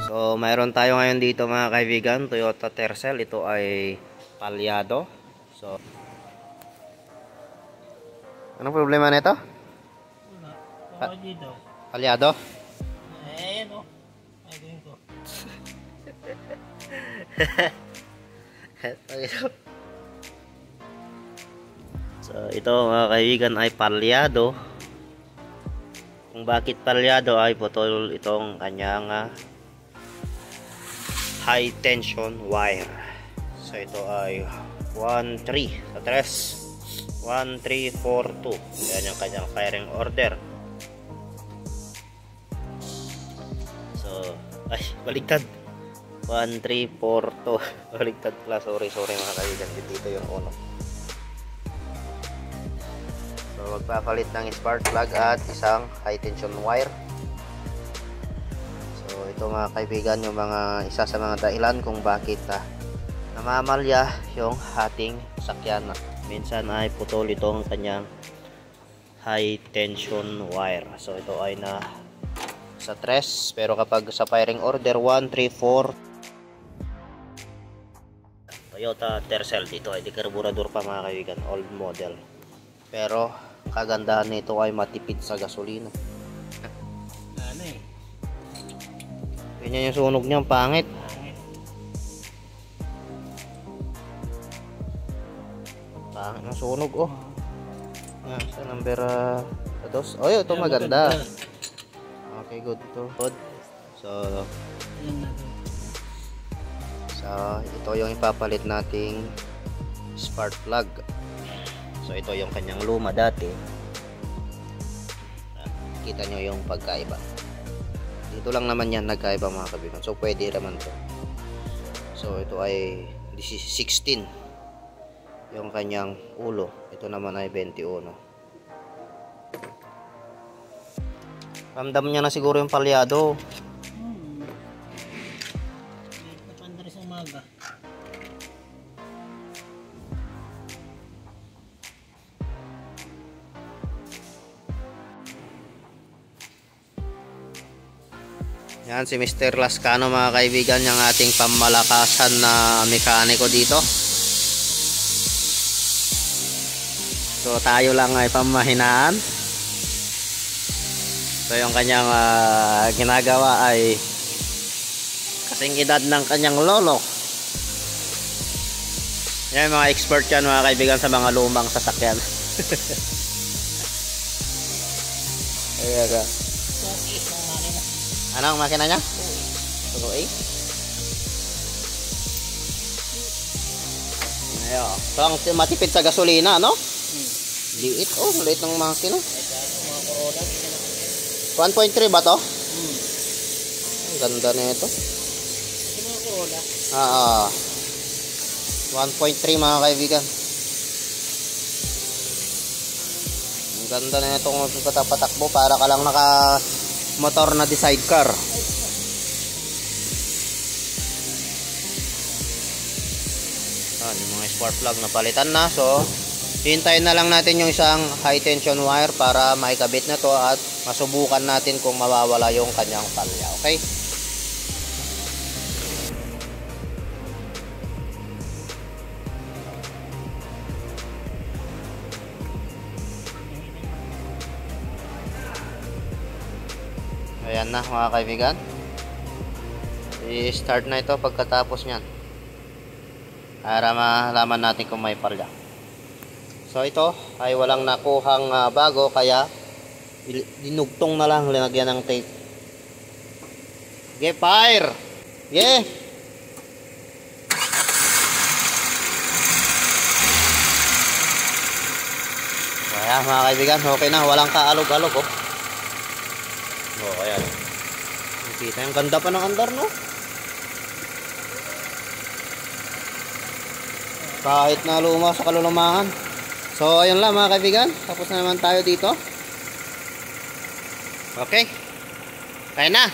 So, mayroon tayo ngayon dito mga kaibigan, Toyota Tercel. Ito ay palyado. So, anong problema nito? Wala. Dito. Palyado? Ayan o. Ayun ko. So, ito mga kaibigan ay palyado. Kung bakit palyado ay putol itong kanyang high tension wire. So ito ay 1, 3 sa 3 1, 3, 4, 2. Yan yung kanyang firing order. So ay baligtad 1, 3, 4, 2. Baligtad pala, sorry mga kaibigan, dito yung uno. So magpapalit ng spark plug at isang high tension wire. So ito mga kaibigan yung isa sa mga dahilan kung bakit namamalya yung ating sakyan. Minsan ay putol itong kanyang high tension wire. So ito ay na sa 3, pero kapag sa firing order 1, 3, 4 Toyota Tercel, dito ay di carburetor pa mga kaibigan, old model. Pero kagandahan nito ay matipid sa gasolina. Ano eh. Ganyan yung sunog niya, pangit. Pangit ng sunog, oh. Yan, sa number 2. Oh, ito maganda. Okay, good to. Good. So, ito yung ipapalit nating spark plug. So, ito yung kanyang luma dati. Kita nyo yung pagkaiba. Dito lang naman yan nagkaiba mga kaibigan. So pwede naman to. So ito ay 16 yung kanyang ulo. Ito naman ay 21. Ramdam niya na siguro yung palyado. Napandar sa umaga. Yan si Mr. Lascano mga kaibigan, yung ating pamalakasan na mekaniko dito. So tayo lang ay pamahinaan. So yung kanyang ginagawa ay kasing edad ng kanyang lolo. Yan mga expert yan mga kaibigan sa mga lumang sasakyan. Ayan ka. Anong makina niya? Tuloy. Ayan. So ang matipid sa gasolina, no? Liit. Oh, liit ng makina. 1.3 ba to? Ang ganda na ito. 1.3 mga kaibigan. Ang ganda na ito kung patakbo, para ka lang naka motor na di sidecar. Yung mga spark plug na palitan na. So hintayin na lang natin yung isang high tension wire para maikabit na to at masubukan natin kung mawawala yung kanyang palya. Okay? Ayan na mga kaibigan. I-start na ito pagkatapos nyan, para malaman natin kung may palya. So ito ay walang nakuhang bago, kaya dinugtong na lang, linagyan ng tape. Okay, fire! Yeah! Ayan mga kaibigan, okay na, walang kaalog-alog, oh. Oh, ayan. Kita yung ganda pa ng andar, no? Kahit na luma sa kalulumahan. So, ayun lang mga kaibigan. Tapos na naman tayo dito. Okay. Kaya na.